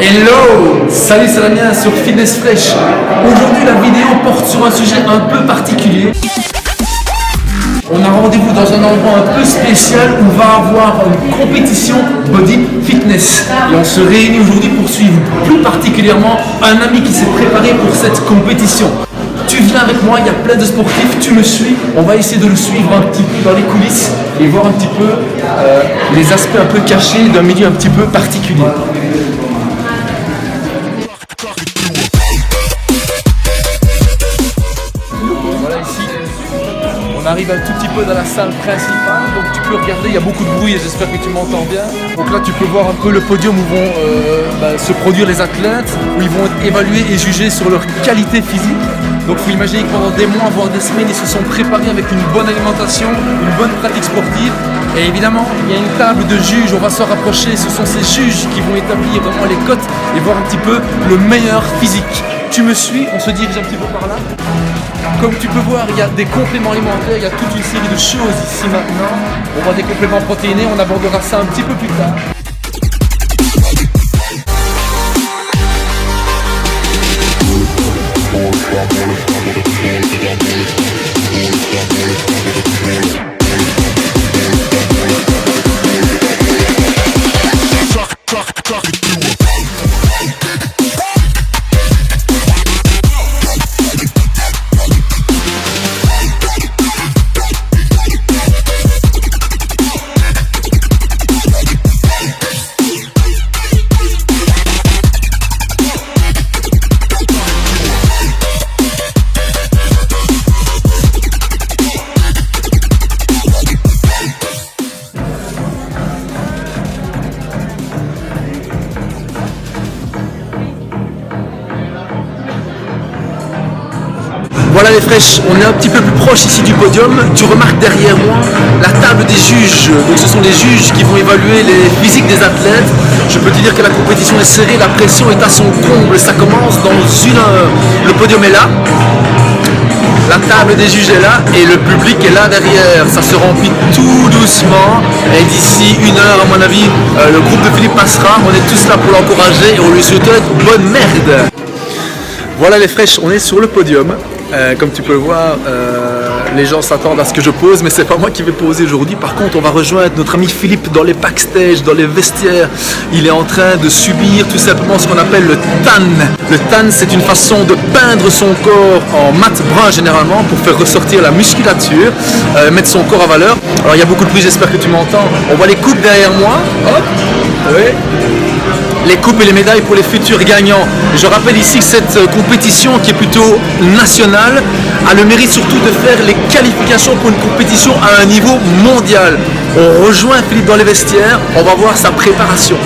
Hello! Salut, c'est Damien sur Fitness Fresh. Aujourd'hui, la vidéo porte sur un sujet un peu particulier. On a rendez-vous dans un endroit un peu spécial où on va avoir une compétition body fitness. Et on se réunit aujourd'hui pour suivre plus particulièrement un ami qui s'est préparé pour cette compétition. Tu viens avec moi, il y a plein de sportifs, tu me suis, on va essayer de le suivre un petit peu dans les coulisses et voir un petit peu les aspects un peu cachés d'un milieu un petit peu particulier. Voilà ici, on arrive un tout petit peu dans la salle principale, donc tu peux regarder, il y a beaucoup de bruit et j'espère que tu m'entends bien. Donc là tu peux voir un peu le podium où vont se produire les athlètes, où ils vont être évalués et jugés sur leur qualité physique. Donc il faut imaginer que pendant des mois, voire des semaines, ils se sont préparés avec une bonne alimentation, une bonne pratique sportive. Et évidemment, il y a une table de juges, on va se rapprocher, ce sont ces juges qui vont établir vraiment les cotes et voir un petit peu le meilleur physique. Tu me suis, on se dirige un petit peu par là. Comme tu peux voir, il y a des compléments alimentaires, il y a toute une série de choses ici maintenant. On voit des compléments protéinés, on abordera ça un petit peu plus tard. Voilà les fraîches, on est un petit peu plus proche ici du podium. Tu remarques derrière moi la table des juges. Donc ce sont les juges qui vont évaluer les physiques des athlètes. Je peux te dire que la compétition est serrée, la pression est à son comble. Ça commence dans 1 heure. Le podium est là, la table des juges est là et le public est là derrière. Ça se remplit tout doucement. Et d'ici 1 heure, à mon avis, le groupe de Philippe passera. On est tous là pour l'encourager et on lui souhaite bonne merde. Voilà les fraîches, on est sur le podium. Comme tu peux le voir, les gens s'attendent à ce que je pose, mais c'est pas moi qui vais poser aujourd'hui. Par contre, on va rejoindre notre ami Philippe dans les backstage, dans les vestiaires. Il est en train de subir tout simplement ce qu'on appelle le tan. Le tan, c'est une façon de peindre son corps en mat brun généralement pour faire ressortir la musculature, mettre son corps à valeur. Alors il y a beaucoup de bruit, j'espère que tu m'entends. On voit les coupes derrière moi. Hop, oui. Les coupes et les médailles pour les futurs gagnants. Je rappelle ici que cette compétition qui est plutôt nationale a le mérite surtout de faire les qualifications pour une compétition à un niveau mondial. On rejoint Philippe dans les vestiaires, on va voir sa préparation.